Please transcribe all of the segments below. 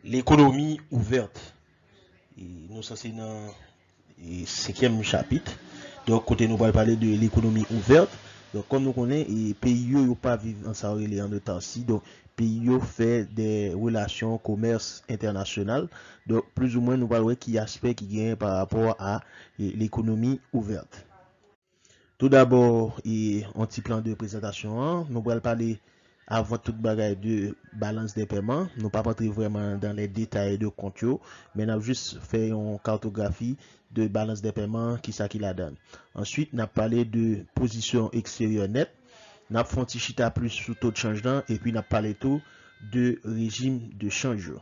l'économie ouverte. Et nous, ça c'est dans le 5e chapitre. Donc, côté nous va parler de l'économie ouverte. Donc, comme nous connaissons, les pays ne pas vivre ensemble en autarcie. Donc, pays fait des relations commerce international. Donc, plus ou moins, nous parlons qui aspect qui gagne par rapport à l'économie ouverte. Tout d'abord, un petit plan de présentation. Nous allons parler avant toute bagaille de balance des paiements. Nous ne pas rentrer vraiment dans les détails de compte, mais nous avons juste fait une cartographie de balance des paiements, qui ça qui la donne. Ensuite, nous avons parlé de position extérieure nette. Nous avons fait un petit chita plus sous taux de change, et puis nous avons parlé tout de régime de change.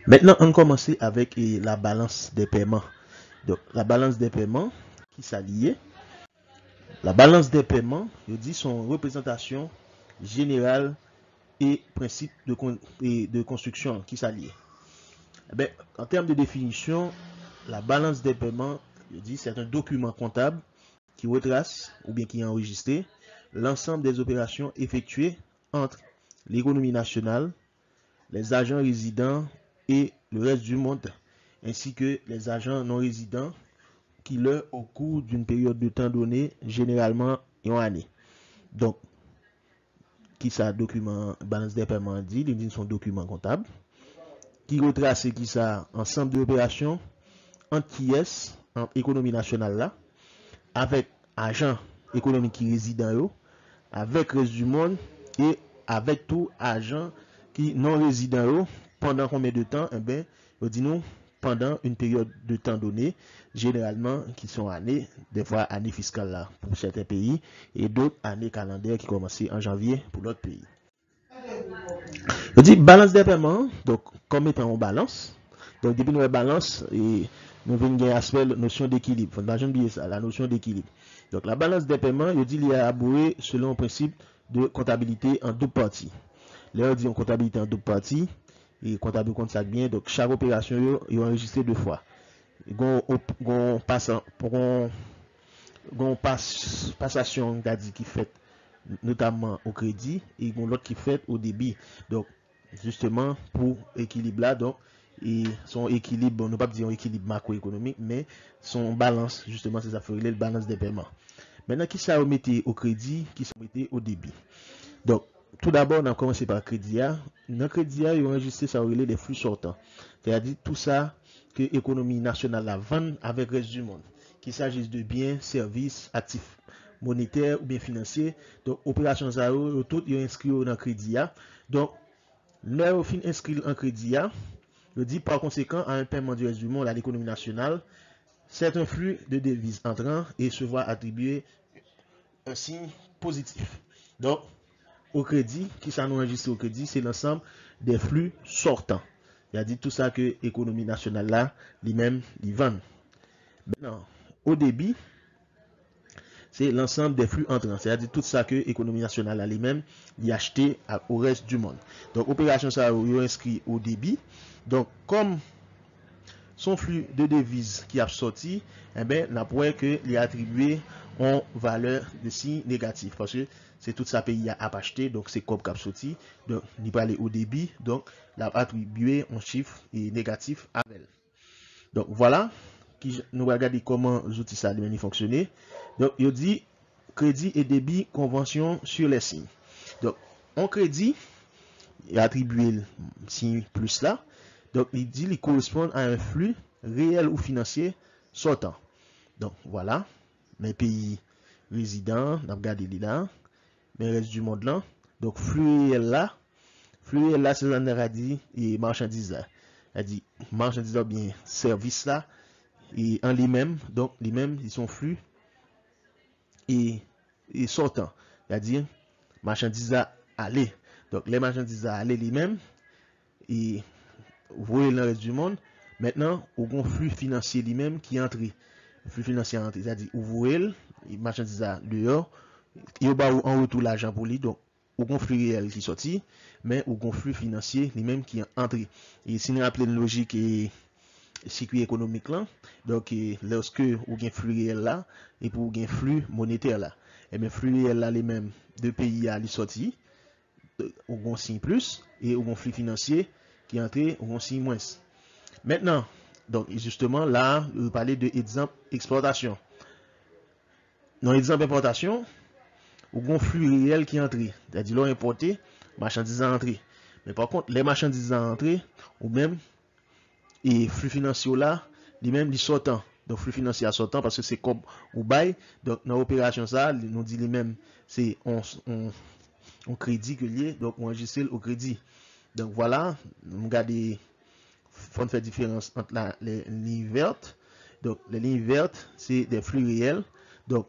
Maintenant, on commence avec la balance des paiements. Donc, la balance des paiements qui s'allie. La balance des paiements, je dis son représentation générale et principe de construction qui s'allie. En termes de définition, la balance des paiements, je dis, c'est un document comptable qui retrace ou bien qui est enregistré l'ensemble des opérations effectuées entre l'économie nationale, les agents résidents et le reste du monde, ainsi que les agents non résidents qui leur au cours d'une période de temps donnée, généralement une année. Donc, qui ça document balance des paiements dit, il dit son document comptable, qui retrace qui ça ensemble d'opérations entre qui est en économie nationale là, avec agents économiques qui résident là, avec reste du monde et avec tout agent qui non résident là, pendant combien de temps? Eh bien, on dit nous pendant une période de temps donnée, généralement qui sont années, des fois années fiscales là pour certains pays et d'autres années calendaires qui commencent en janvier pour d'autres pays. Je dis balance des paiements, donc comme étant en balance. Donc depuis nous balance et nous venons gagner aspect notion d'équilibre. Faut pas oublier ça, la notion d'équilibre. Donc la balance des paiements, je dis il est élaboré selon un principe de comptabilité en deux parties. Là on dit en comptabilité en deux parties. Et comptable compte ça bien, donc chaque opération est enregistrée deux fois. Passation qui fait notamment au crédit et l'autre qui fait au débit. Donc justement pour équilibre là, donc et son équilibre, on ne pas dire un équilibre macroéconomique, mais son balance, justement, c'est ça fait le balance des paiements. Maintenant, qui ça remettait au crédit, qui ça remettait au débit. Donc tout d'abord, on a commencé par crédit. Dans le crédit, il a enregistré ça relais des flux sortants. C'est-à-dire tout ça que l'économie nationale la vend avec le reste du monde. Qu'il s'agisse de biens, services, actifs monétaires ou bien financiers. Donc, opération Zaro, tout est inscrit dans le crédit. Donc, leur fin inscrit en crédit. Je dis par conséquent, à un paiement du reste du monde à l'économie nationale, c'est un flux de devises entrant et se voit attribuer un signe positif. Donc, au crédit, qui s'en enregistre au crédit, c'est l'ensemble des flux sortants. Il a dit tout ça que l'économie nationale là, lui-même, il vend. Maintenant, au débit, c'est l'ensemble des flux entrants. C'est-à-dire tout ça que l'économie nationale là, lui-même, il a acheté au reste du monde. Donc, opération ça, il est inscrit au débit. Donc, comme son flux de devises qui a sorti, eh bien, on a pour que les attribué en valeur de signe négatif. Parce que c'est tout ça pays a acheté, donc c'est comme cap sorti. Donc, il va aller au débit, donc l'a attribué en chiffre et négatif à elle. Donc, voilà, nous regardons comment les outils ça fonctionner. Donc, il dit crédit et débit convention sur les signes. Donc, en crédit, il a attribué le signe plus là. Donc, il dit qu'il correspond à un flux réel ou financier sortant. Donc, voilà. Mes pays résidents, on a regardé là. Mais reste du monde là. Donc, flux réel là, c'est ce qu'on a dit, et marchandise là. Il a dit, marchandise là, bien, service là, et en lui-même, donc, lui-même, ils sont flux et sortant. Il a dit, marchandise là, aller. Donc, les marchandises là, aller lui-même, et vous voyez le reste du monde. Maintenant, au un flux financier lui-même qui entre. Le flux financier entre, c'est-à-dire, vous voyez le marchandise là dehors, il y a en retour l'argent pour lui, donc au conflit réel qui sorti, mais au conflit financier lui-même qui est entré. Et si nous rappelons une logique et circuit économique là, donc lorsque vous avez un flux réel là, et pour vous avez un flux monétaire là, et bien flux réel là les mêmes deux pays à sorti, ou gon signe plus, et ou gon flux financier qui entre ou gon signe moins. Maintenant, donc justement là, je vais parler de exemple exportation. Dans l'exemple importation, ou gon flux réel qui entre, c'est-à-dire l'on importé, marchandises à entrer. Mais par contre, les marchandises à entrer, ou même, et flux financier là, les mêmes, les sortants. Donc, flux financier à sortant, parce que c'est comme ou bail. Donc, dans l'opération, ça, nous dit les mêmes, c'est on crédit que lié, donc on enregistre au crédit. Donc, voilà, on regarde, faut faire différence entre les lignes vertes. Donc, les lignes vertes, c'est des flux réels. Donc,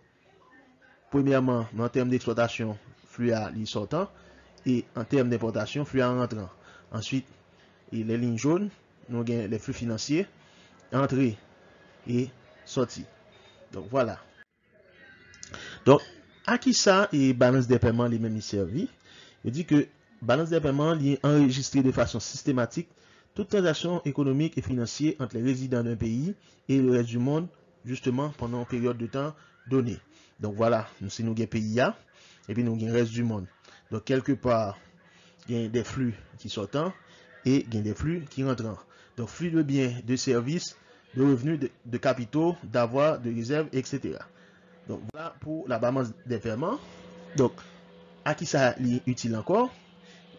premièrement, en termes d'exploitation, flux à les sortant. Et en termes d'importation, flux à rentrant. Ensuite, et les lignes jaunes, nous avons les flux financiers, entrée et sortie. Donc voilà. Donc, à qui ça et balance des paiements les mêmes servi? Je dis que balance des paiements est enregistrée de façon systématique toute transaction économique et financière entre les résidents d'un pays et le reste du monde, justement pendant une période de temps donnée. Donc voilà, si nous avons un pays là, et puis nous avons le reste du monde. Donc quelque part, il y a des flux qui sortent et il y a des flux qui rentrent. Donc flux de biens, de services, de revenus, de capitaux, d'avoirs, de réserves, etc. Donc voilà pour la balance des paiements. Donc à qui ça est utile encore?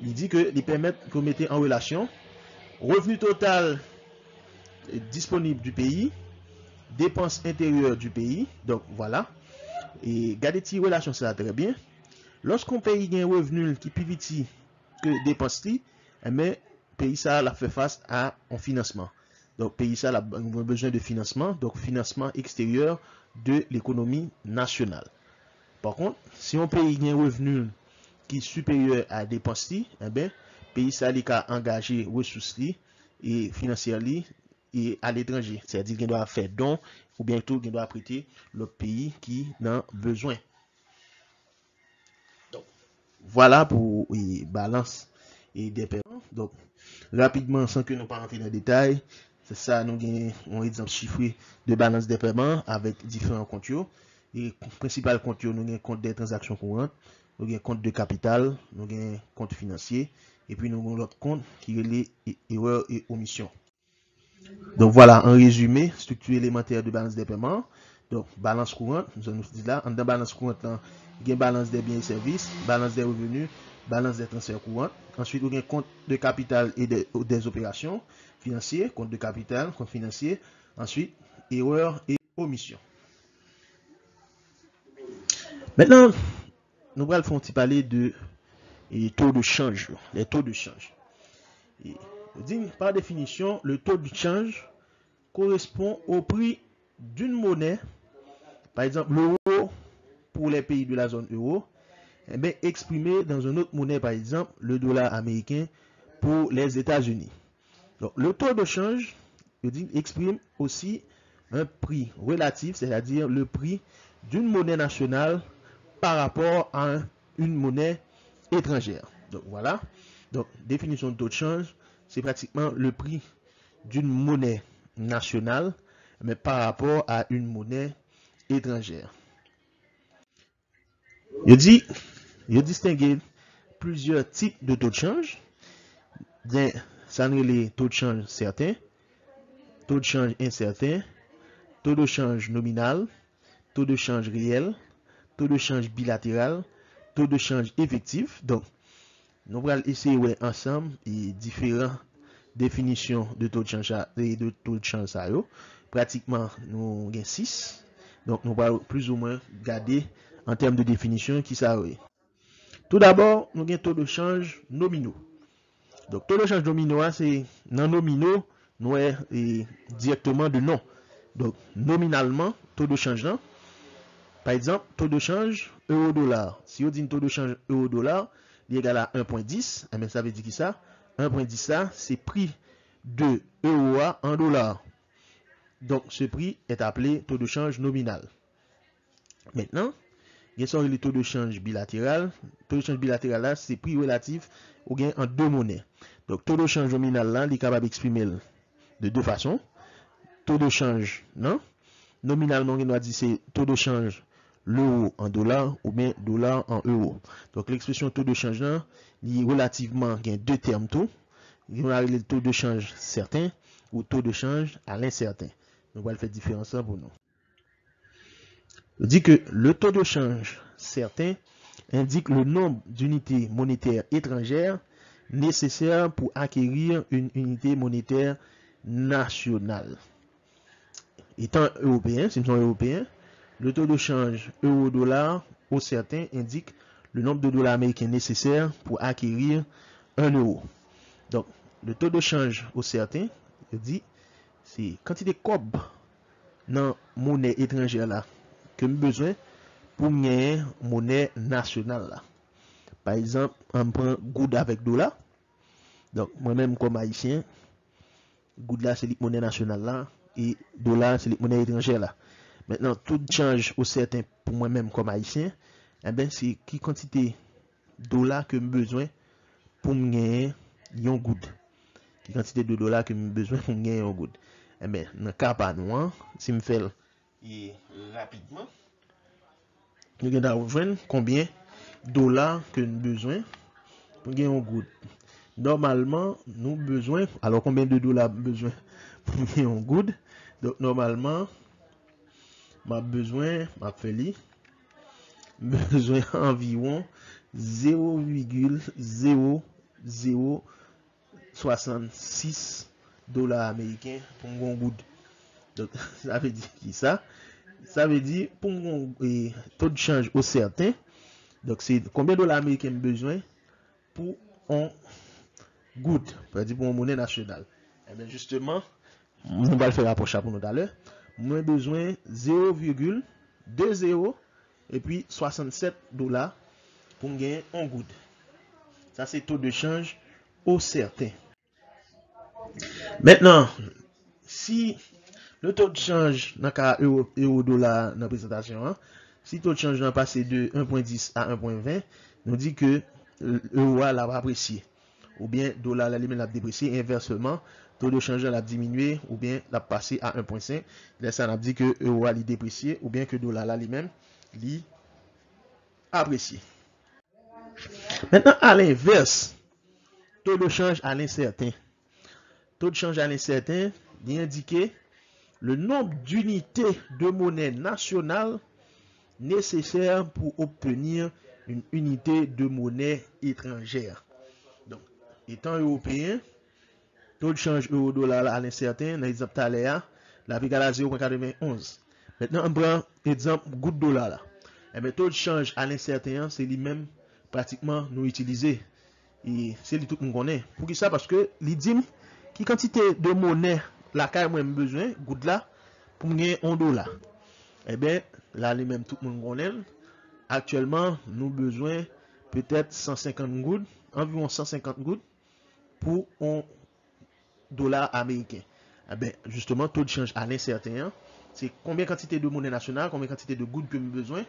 Il dit que les permettent de mettre en relation revenu total disponible du pays, dépenses intérieures du pays. Donc voilà. Et gardez cette relation ça très bien. Lorsqu'on paye un revenu qui est plus petit que dépenses, mais pays ça la fait face à un financement. Donc pays ça a besoin de financement, donc financement extérieur de l'économie nationale. Par contre, si on paye un revenu qui est supérieur à dépenses, eh bien, pays ça a engagé ressources et financières et à l'étranger. C'est-à-dire qu'il doit faire don ou bien tout qu'il doit prêter le pays qui en a besoin. Donc, voilà pour balance et des paiements. Donc, rapidement, sans que nous pas rentrer dans les détails, c'est ça, nous avons un exemple chiffré de balance des paiements avec différents comptes. Et principal compte, nous avons un compte des transactions courantes, nous avons un compte de capital, nous avons un compte financier, et puis nous avons l'autre compte qui est les erreurs et omissions. Donc voilà, en résumé, structure élémentaire de balance des paiements. Donc, balance courante, nous allons dire là, dans balance courante, il y a balance des biens et services, balance des revenus, balance des transferts courants. Ensuite, il y a compte de capital et des opérations financières, compte de capital, compte financier. Ensuite, erreurs et omissions. Maintenant, nous allons parler de taux de change, les taux de change. Et, par définition, le taux de change correspond au prix d'une monnaie, par exemple l'euro pour les pays de la zone euro, eh bien, exprimé dans une autre monnaie, par exemple le dollar américain pour les États-Unis. Donc le taux de change exprime aussi un prix relatif, c'est-à-dire le prix d'une monnaie nationale par rapport à une monnaie étrangère. Donc voilà. Donc définition de taux de change, c'est pratiquement le prix d'une monnaie nationale, mais par rapport à une monnaie étrangère. Il distingue plusieurs types de taux de change. Ça nous les taux de change certains, taux de change incertain, taux de change nominal, taux de change réel, taux de change bilatéral, taux de change effectif. Donc, nous allons essayer ensemble et différentes définitions de taux de change et de taux de change. Pratiquement, nous avons 6. Donc, nous allons plus ou moins garder en termes de définition qui ça. Tout d'abord, nous avons taux de change nominaux. Donc, taux de change nominaux, c'est non nominaux, nous avons directement de nom. Donc, nominalement, taux de change, non? Par exemple, taux de change euro-dollar. Si on dit taux de change euro-dollar, il est égal à 1.10, eh bien, ça veut dire que ça, 1.10, ça, c'est prix de euro en dollars. Donc, ce prix est appelé taux de change nominal. Maintenant, il y a le taux de change bilatéral. Le taux de change bilatéral, là, c'est prix relatif au gain en deux monnaies. Donc, taux de change nominal, là, il est capable d'exprimer de deux façons. Taux de change, non? Nominalement, on a dit c'est taux de change l'euro en dollars ou bien dollar en euros. Donc, l'expression taux de change, là, relativement, il y a deux termes tout. On a le taux de change certain ou taux de change à l'incertain. On va le faire différence pour nous. On dit que le taux de change certain indique le nombre d'unités monétaires étrangères nécessaires pour acquérir une unité monétaire nationale. Étant européen, si nous sommes européens, le taux de change euro-dollar au certain indique le nombre de dollars américains nécessaires pour acquérir 1 euro. Donc, le taux de change au certain, je dis, c'est quantité de cob dans monnaie étrangère là que nous besoin pour gagner monnaie nationale là. Par exemple, on prend goud avec dollar. Donc, moi-même comme haïtien, goud là c'est la monnaie nationale là et dollar c'est la monnaie étrangère là. Maintenant, tout change au certain pour moi-même comme haïtien, eh ben c'est qui quantité dollars que j'ai besoin pour gagner un goud. Qui quantité de dollars que j'ai besoin pour gagner un goud. Eh ben, dans le cas pas nous, si je fais rapidement, nous allons voir combien de dollars que nous avons besoin pour gagner un goud. Normalement, nous avons besoin, alors combien de dollars besoin pour gagner un goud? Donc, normalement, m'a besoin, m'a fait besoin environ 0,0066 dollars américains pour un goud. Donc, ça veut dire qui ça? Ça veut dire pour un taux de change au certain. Donc, c'est combien de dollars américains besoin pour un goud, c'est-à-dire pour une monnaie nationale. Et bien, justement, on va le faire approcher pour nous tout à l'heure. Moi, besoin 0,20 et puis 67 dollars pour gagner un goud. Ça, c'est taux de change au certain. Maintenant, si le taux de change dans le cas euro-dollar dans la présentation, si le taux de change est passé de 1.10 à 1.20, nous dit que l'euro l'a apprécié. Ou bien dollar l'a déprécié. Inversement, taux de change l'a diminué ou bien l'a passé à 1.5. Là, ça n'a dit que l'euro l'a déprécié ou bien que dollar l'a lui-même l'a apprécié. Maintenant, à l'inverse, taux de change à l'incertain. Taux de change à l'incertain, il indique le nombre d'unités de monnaie nationale nécessaires pour obtenir une unité de monnaie étrangère. Donc, étant européen, taux de change euro-dollar à l'incertain, dans l'exemple là, la égal à 0.91. Maintenant, on prend l'exemple goutte dollar là. Et bien, taux de change à l'incertain, c'est lui-même pratiquement nous utiliser. Et c'est lui tout le monde connaît. Pour qui ça? Parce que l'IDIM, qui quantité de monnaie la caille moi besoin, goutte là, pour gagner $1. Eh bien, là, lui-même tout le monde connaît. Actuellement, nous besoin peut-être 150 gouttes, environ 150 gouttes pour $1 américain. Eh bien, justement, taux de change à l'incertain, c'est combien quantité de monnaie nationale, combien quantité de gouttes que nous besoin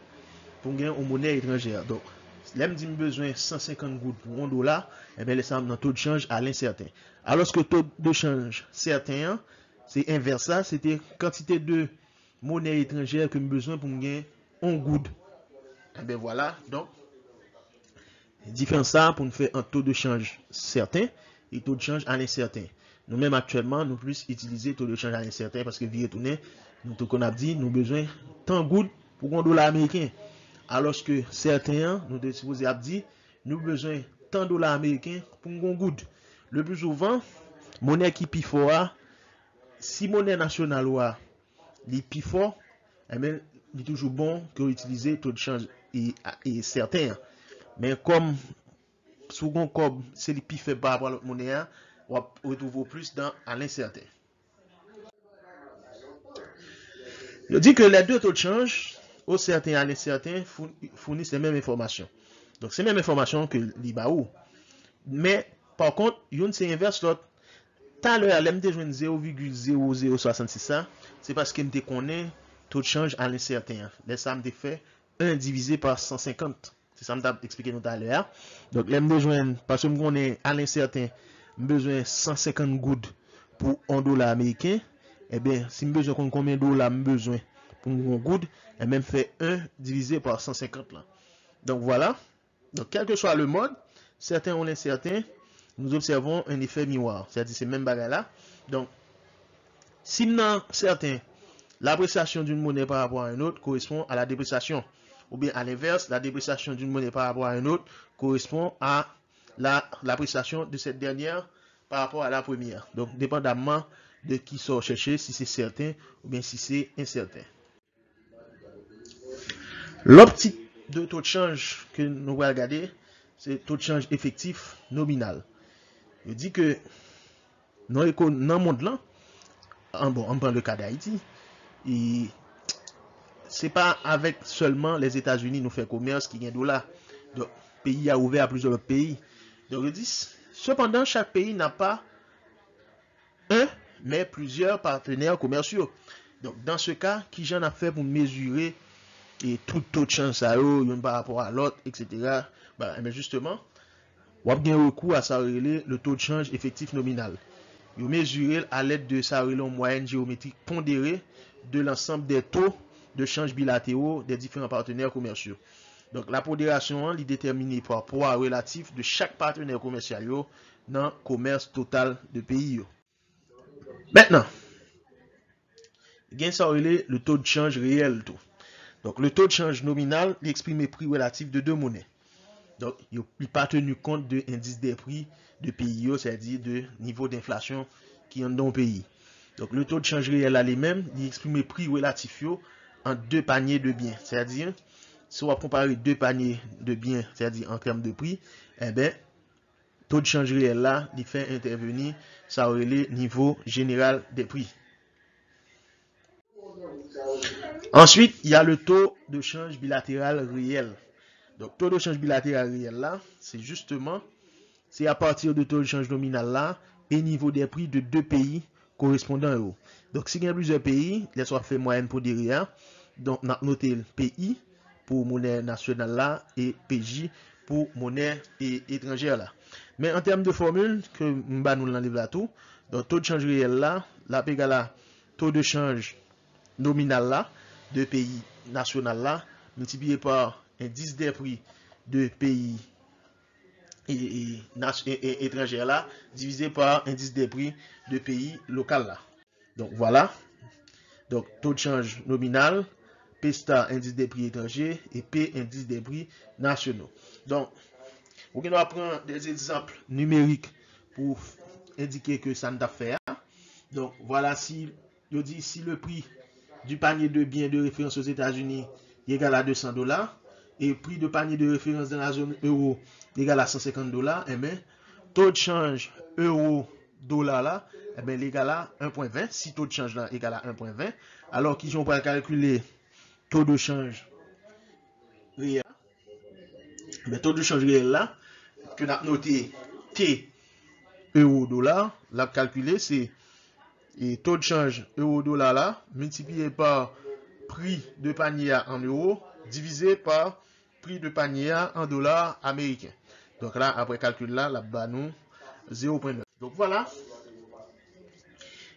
pour gagner une monnaie étrangère. Donc, si nous avons besoin de 150 gouttes pour $1, eh bien, nous sommes dans taux de change à l'incertain. Alors que taux de change certain, c'est inverse, c'était quantité de monnaie étrangère que nous avons besoin pour gagner un goud. Et bien voilà, donc, différence ça pour nous faire un taux de change certain et taux de change à l'incertain. Nous-mêmes actuellement, nous plus utiliser taux de change à l'incertain parce que via tourner, nous tout qu'on a dit, nous besoin tant goud pour $1 américain. Alors que certains, nous devons supposer dit, nous besoin tant $, américains pour un goud. Le plus souvent, monnaie qui plus fort, si monnaie nationale ou les plus fort, eh bien, il est toujours bon que utiliser taux de change et certain. Mais comme second comme c'est les plus faibles par rapport à l'autre monnaie, on retrouve plus dans à l'incertain. Je dis que les deux taux de change, au certain et à l'incertain, fournissent les mêmes informations. Donc, c'est les mêmes informations que l'IBAO. Mais, par contre, une c'est inverse l'autre. Tout à l'heure, l'MT joue 0,0066, c'est parce que je connais taux de change à l'incertain. Là, ça me fait 1 divisé par 150. C'est ça que je expliqué tout à l'heure. Donc, l'MT joue, parce que je connais à l'incertain, besoin 150 gouttes pour $1 américain. Eh bien, si je besoin combien de dollars besoin pour un goud, et même fait 1 divisé par 150 là. Donc voilà. Donc quel que soit le mode, certains ont l'incertain, nous observons un effet miroir. C'est-à-dire c'est même bagarre là. Donc, si non certain, l'appréciation d'une monnaie par rapport à une autre correspond à la dépréciation. Ou bien à l'inverse, la dépréciation d'une monnaie par rapport à une autre correspond à l'appréciation de cette dernière par rapport à la première. Donc, dépendamment de qui sort chercher, si c'est certain ou bien si c'est incertain. L'optique de taux de change que nous allons regarder, c'est taux de change effectif nominal. Je dis que dans le monde là, on prend le cas d'Haïti, et c'est pas avec seulement les États-Unis nous fait commerce qui gagne dollar. Donc, le pays a ouvert à plusieurs pays. Donc, je dis, cependant, chaque pays n'a pas un, mais plusieurs partenaires commerciaux. Donc, dans ce cas, qui j'en a fait pour mesurer et tout taux de change par rapport à l'autre, etc. Mais justement, on a bien recours à ça, le taux de change effectif nominal. Vous mesurez à l'aide de sa moyenne géométrique pondérée de l'ensemble des taux de change bilatéraux des différents partenaires commerciaux. Donc la pondération est déterminée par poids relatif de chaque partenaire commercial dans le commerce total de pays. Maintenant, il y a le taux de change réel. Donc le taux de change nominal exprime le prix relatif de deux monnaies. Donc il n'est pas tenu compte de l'indice des prix de pays, c'est-à-dire de niveau d'inflation qui est dans le pays. Donc le taux de change réel à lui-même, il exprime le prix relatif en deux paniers de biens. C'est-à-dire, si on va comparer deux paniers de biens, c'est-à-dire en termes de prix, eh bien, taux de change réel là, il fait intervenir ça aurait le niveau général des prix. Ensuite, il y a le taux de change bilatéral réel. Donc, taux de change bilatéral réel là, c'est justement, c'est à partir de taux de change nominal là, et niveau des prix de deux pays correspondant à eux. Donc, si il y a plusieurs pays, les soit fait moyenne pour derrière, donc, on a noté le pays pour monnaie nationale là, et PJ pour monnaie étrangère là. Mais en termes de formule, que nous l'enlève là tout, donc, taux de change réel là, la égal à taux de change nominal là, de pays national là, multiplié par indice des prix de pays étrangers là, divisé par indice des prix de pays local là. Donc voilà. Donc taux de change nominal, P star indice des prix étrangers et P indice des prix nationaux. Donc, on va prendre des exemples numériques pour indiquer que ça ne t'a fait. Donc voilà, si je dis si le prix du panier de biens de référence aux États-Unis est égal à $200 et le prix de panier de référence dans la zone euro est égal à $150, eh bien, taux de change euro-dollar là, eh bien, égal à 1.20. Si taux de change là est égal à 1.20, alors qu'ils ont pas calculer taux de change réel, mais taux de change réel là, que nous avons noté T euro-dollar, l'a calculé, c'est et taux de change euro-dollar là, multiplié par prix de panier en euros, divisé par prix de panier en dollars américains. Donc là, après calcul là, là-bas nous, 0.9. Donc voilà.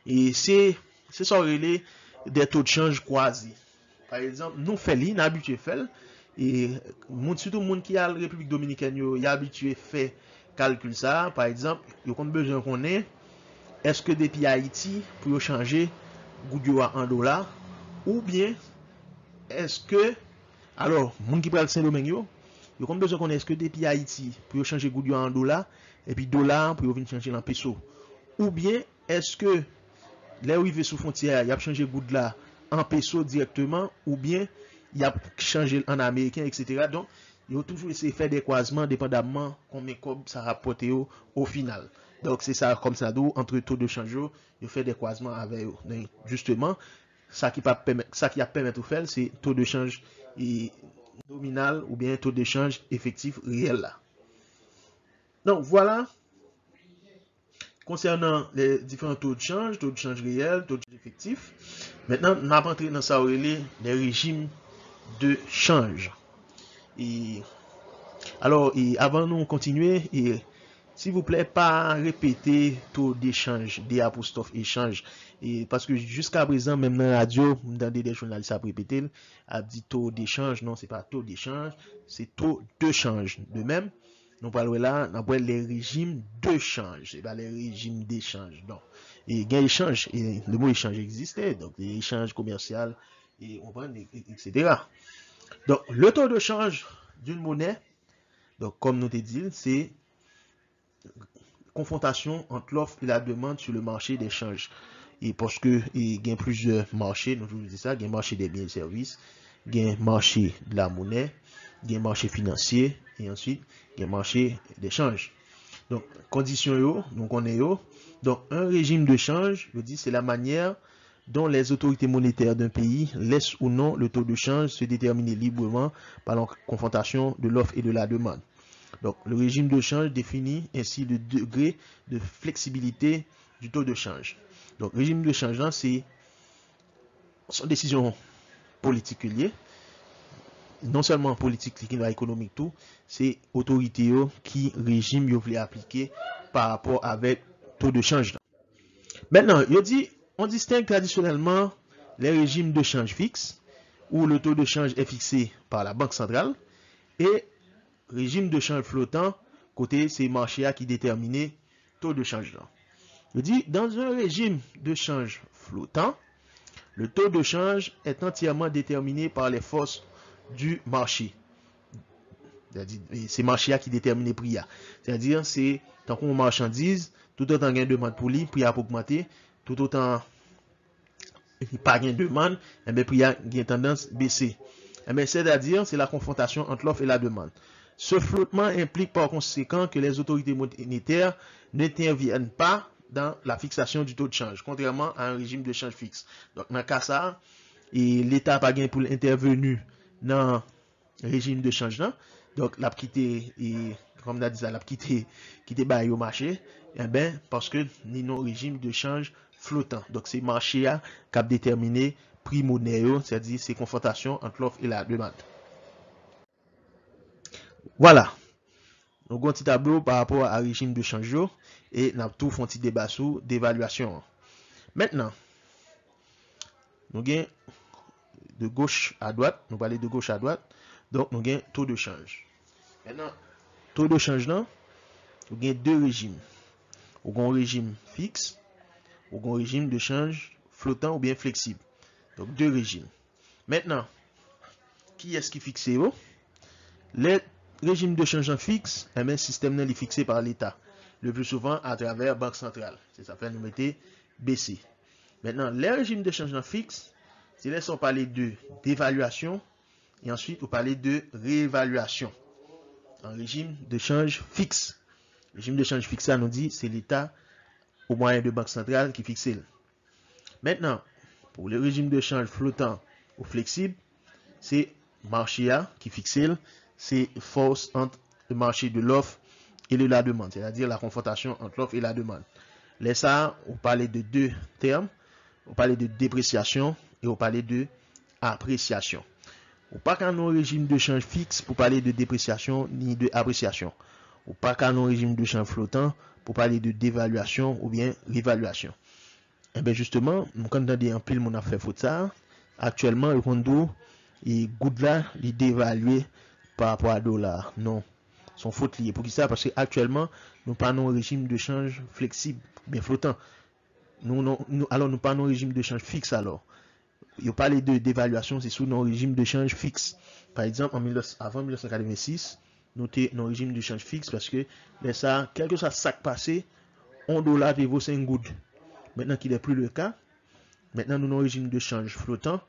Et c'est ça relais des taux de change croisés. Par exemple, nous faisons, nous habitués faire, et surtout les gens qui a la République Dominicaine, ils habitué faire calcul ça. Par exemple, ils ont besoin qu'on ait est-ce que depuis Haïti pour changer goudioa en dollars ou bien est-ce que alors moun qui parle Saint-Domingue yo comme besoin qu'on est-ce que depuis Haïti pour changer goudioa en dollars et puis dollars pour venir changer en peso ou bien est-ce que les arrivés sous frontière y a changé goud là en peso directement ou bien y a changé en américain etc. Donc il faut toujours essayer de faire des croisements dépendamment combien ça rapporte au final. Donc c'est ça comme ça d'où entre taux de change, il fait des croisements avec eux. Donc, justement, ça qui a permis de faire, c'est taux de change nominal ou bien taux de change effectif réel là. Donc voilà, concernant les différents taux de change réel, taux de change effectif. Maintenant, on va entrer dans ça les régimes de change. Et alors, avant nous continuer, s'il vous plaît, pas répéter taux d'échange, des apostrophes échange. Et parce que jusqu'à présent, même dans la radio, dans des journalistes à répéter, a dit taux d'échange. Non, c'est pas taux d'échange, c'est taux de change. De même, nous parlons là, on parle les régimes de change, c'est pas les régimes d'échange, non. Et il y a échange, et le mot échange existait, donc l'échange commercial, et on prend, etc. Donc, le taux de change d'une monnaie, donc comme nous t'ai dit, c'est confrontation entre l'offre et la demande sur le marché d'échange. Et parce que il y a plusieurs marchés, nous toujours dit ça, il y a un marché des biens et services, il y a un marché de la monnaie, il y a un marché financier, et ensuite, il y a un marché d'échange. Donc, conditions yo, donc on est yo. Donc, un régime de change, je dis, c'est la manière dont les autorités monétaires d'un pays laissent ou non le taux de change se déterminer librement par la confrontation de l'offre et de la demande. Donc, le régime de change définit ainsi le degré de flexibilité du taux de change. Donc, le régime de change, c'est son décision politique liée, non seulement politique, mais économique tout, c'est autorité qui régime yo voulait appliquer par rapport avec taux de change. Maintenant, il dit, on distingue traditionnellement les régimes de change fixe, où le taux de change est fixé par la banque centrale, et régime de change flottant, côté c'est marché qui détermine taux de change. Il dit, dans un régime de change flottant, le taux de change est entièrement déterminé par les forces du marché. C'est marché qui détermine les prix. C'est-à-dire, c'est tant qu'on marchandise, tout autant qu'il y a une demande pour lui, prix a augmenté, tout autant il n'y a pas de demande, et bien prix a tendance à baisser. C'est-à-dire, c'est la confrontation entre l'offre et la demande. Ce flottement implique par conséquent que les autorités monétaires n'interviennent pas dans la fixation du taux de change, contrairement à un régime de change fixe. Donc, dans ce cas ça, l'État n'a pas gagné pour l'intervenu dans le régime de change. Là. Donc, l'a quitté, comme on a dit ça, l'a quitté au marché, et bien, parce que nous avons un régime de change flottant. Donc, c'est le marché qui a déterminé prix monnaie, c'est-à-dire c'est confrontation entre l'offre et la demande. Voilà. Donc, un petit tableau par rapport à régime de change et nous avons tout fait un petit débat sur d'évaluation. Maintenant, nous avons de gauche à droite, nous parlons de gauche à droite, donc nous avons taux de change. Maintenant, taux de change là, nous avons deux régimes. Nous avons un régime fixe, nous avons un régime de change flottant ou bien flexible. Donc deux régimes. Maintenant, qui est-ce qui fixe les régimes de change fixe, le système est fixé par l'État. Le plus souvent à travers Banque centrale. C'est ça fait nous mettre BC. Maintenant, les régimes de change fixe, c'est là on parler de d'évaluation et ensuite on parler de réévaluation. En régime de change fixe. Le régime de change fixe, ça nous dit c'est l'État au moyen de Banque centrale qui fixe. Maintenant, pour le régime de change flottant ou flexible, c'est marché qui fixe, c'est force entre le marché de l'offre et de la demande, c'est-à-dire la confrontation entre l'offre et la demande. Là, ça, on parlait de deux termes, on parlait de dépréciation et on parlait de appréciation. Ou pas qu'un régime de change fixe pour parler de dépréciation ni de appréciation. Ou pas qu'un régime de change flottant pour parler de dévaluation ou bien révaluation. Et bien justement, quand on a dit en pile mon affaire faute ça, actuellement le condo et good là, il dévalué par rapport à dollar. Non, sont faute liées. Pour qui ça? Parce que actuellement, nous pas un régime de change flexible, bien flottant. Alors nous pas un régime de change fixe alors. Il parle de d'évaluation, c'est sous nos régime de change fixe. Par exemple, avant 1986, nous étions un régime de change fixe parce que ça, quel que soit ça passé, $1 vaut 5 good. Maintenant qu'il n'est plus le cas, maintenant nous avons un régime de change flottant.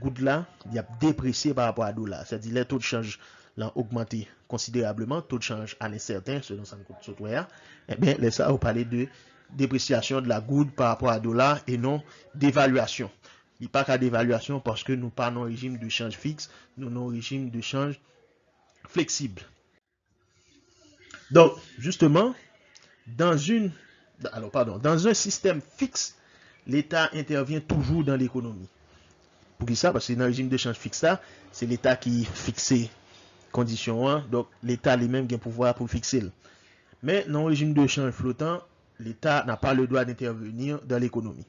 Good là, il a déprécié par rapport à dollar. C'est-à-dire les taux de change l'ont augmenté considérablement, taux de change à l'incertain selon sa coûte software. Eh bien, là ça, on parlait de dépréciation de la good par rapport à dollar et non d'évaluation. Il n'y a pas qu'à d'évaluation parce que nous pas dans un régime de change fixe, nous avons un régime de change flexible. Donc, justement, dans un système fixe, l'État intervient toujours dans l'économie. Pour qui ça? Parce que dans le régime de change fixe, c'est l'État qui fixe condition 1, donc l'État lui-même a le pouvoir pour fixer. Mais dans le régime de change flottant, l'État n'a pas le droit d'intervenir dans l'économie.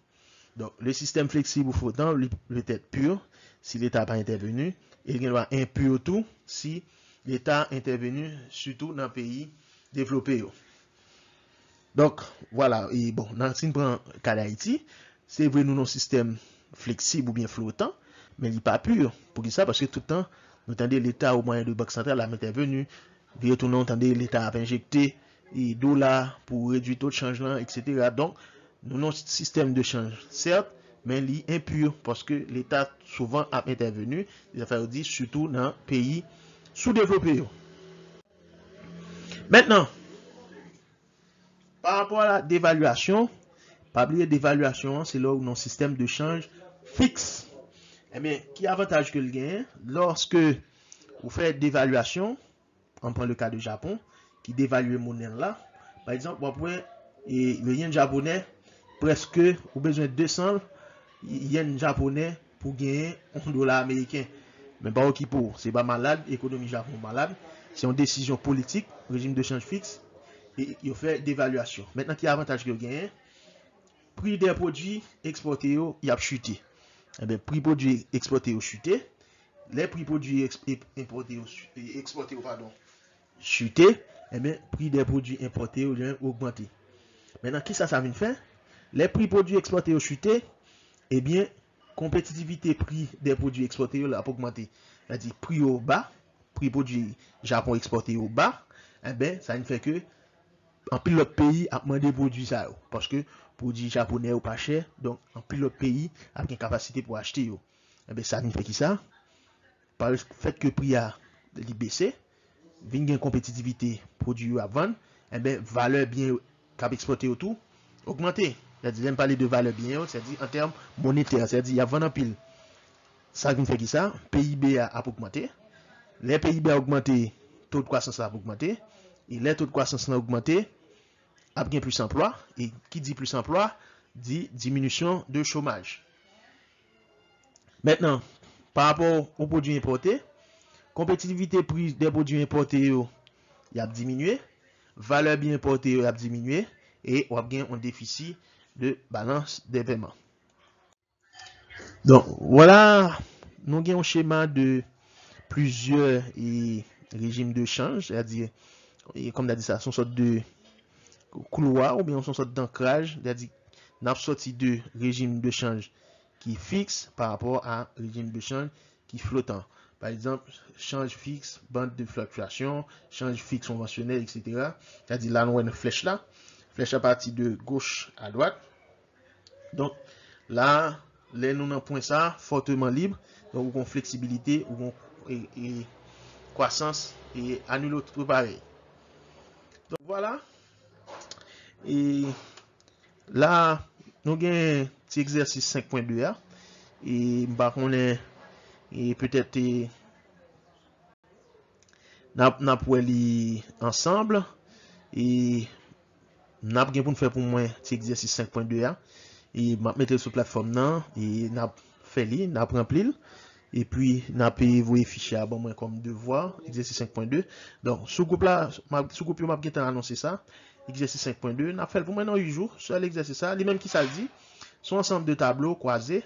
Donc, le système flexible ou flottant peut être pur si l'État n'a pas intervenu, et il doit impur tout si l'État intervenu surtout dans les pays développés. Donc, voilà, et bon, si on prend le cas d'Haïti, c'est vrai, nous avons un système flexible ou bien flottant, mais il n'est pas pur. Pour ça, parce que tout le temps, nous entendons l'État au moyen de Banque centrale a intervenu, puis tout le monde entendait l'État a injecté des dollars pour réduire le taux de changement, etc. Donc, nous avons un système de change, certes, mais il est impur parce que l'État souvent a intervenu, les affaires dit, surtout dans les pays sous-développés. Maintenant, par rapport à la dévaluation, pas oublier dévaluation, c'est là où nos système de change fixe. Eh bien, qui avantage que le gain lorsque vous faites dévaluation, on prend le cas du Japon, qui dévalue monnaie là. Par exemple, vous pouvez, le yen japonais, presque, vous besoin de 200 yen japonais pour gagner $1 américain. Mais pas au pour, c'est pas malade, l'économie japonaise malade. C'est une décision politique, régime de change fixe, et il fait d'évaluation. Maintenant, qui avantage que le gain, prix des produits exportés, il a chuté. Eh bien, prix produits exportés ont chuté. Les prix produits importés exportés, pardon, chuté. Eh bien, prix des produits importés ont augmenté. Maintenant, qui ça vient faire? Les prix produits exportés ont chuté. Eh bien, compétitivité prix des produits exportés a augmenté. C'est-à-dire, prix au bas, prix produits Japon exportés au bas. Eh bien, ça ne fait que en pilote pays a demandé produits ça parce que produits japonais ou pas cher, donc en pilote pays a une capacité pour acheter yo. Et bien ça ne fait qui ça? Par le fait que prix a baissé, vient une compétitivité produit à vendre, et bien valeur bien cap exporté autour augmenter. C'est-à-dire même parler de valeur bien, c'est-à-dire en termes monétaires, c'est-à-dire il y a 20 en pile. Ça vient fait qui ça? PIB a augmenté. Les PIB a augmenté, taux de croissance a augmenté. Et les taux de croissance a augmenté, a bien plus emploi, et qui dit plus emploi, dit diminution de chômage. Maintenant, par rapport aux produits importés, compétitivité prix des produits importés, il a diminué, valeur bien importée a diminué, et on a bien un déficit de balance des paiements. Donc, voilà, nous avons un schéma de plusieurs régimes de change, c'est-à-dire, comme on a dit ça, sont sorte de couloir ou bien une sorte d'ancrage, c'est-à-dire nous avons sorti de régime de change qui fixe par rapport à régime de change qui flottant. Par exemple, change fixe, bande de fluctuation, change fixe conventionnel, etc. C'est-à-dire là, nous avons une flèche là, flèche à partir de gauche à droite. Donc là, les nous avons point ça, fortement libre, donc on flexibilité, et croissance et annule tout pareil. Donc voilà. Et là, nous avons un petit exercice 5.2 et on est et peut-être n'a pour aller ensemble et n'a pour nous faire pour moi petit exercice 5.2 et m'a mettre sur plateforme nan et n'a fait li n'a rempli et puis n'a payé vos fichiers à bon moi comme devoir exercice 5.2. Donc sous groupe là sous groupe m'a bien annoncé ça exercice 5.2 n'a fait pour moi dans 8 jours sur l'exercice ça les mêmes qui ça dit sont ensemble de tableaux croisés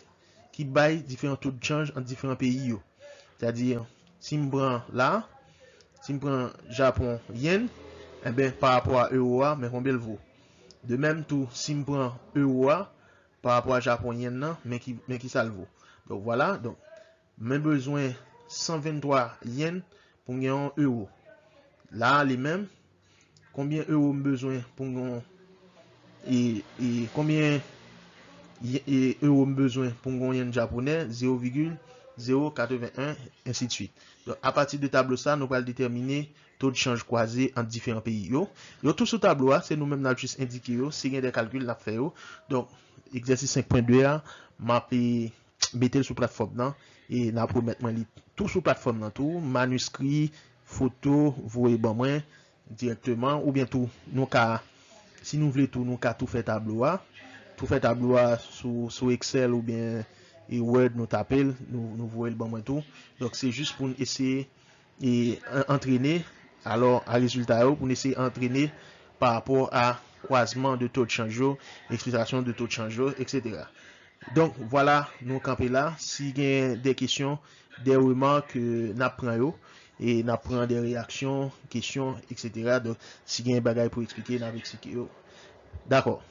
qui baillent différents taux de change en différents pays. C'est-à-dire, si je prends là, si je prends Japon yen, eh bien, par rapport à euro, mais combien il vaut? De même, tout, si je prends euro par rapport à Japon yen, mais qui ça le vaut? Donc voilà, donc, même besoin 123 yens pour gagner un euro. Là, les mêmes, combien euro besoin pour gagner et combien euro besoin pour gagner yen japonais 0,081 ainsi de suite. Donc, à partir de tableau ça, nous allons déterminer taux de change croisé entre différents pays. Yo tout ce tableau, c'est nous-mêmes nous juste indiqué si il y a des calculs à faire. Donc, exercice 5.2 m'a mettre sur plateforme là et n'a pour mettre tout sur plateforme là tout, manuscrit, photo, voyez bon moi directement ou bien tout nous si nous voulons tout nous tout faire tableau tout fait tableau sur Excel ou bien et Word nous taper nous voyons le bon moi tout. Donc c'est juste pour essayer et entraîner alors à résultat pour essayer d'entraîner par rapport à croisement de taux de change, explication de taux de change, etc. Donc voilà, nous camper là. Si vous avez des questions, des remarques, n'apprend et n'a prend des réactions, questions, etc. Donc, si il y a un bagage pour expliquer, n'a expliqué. D'accord.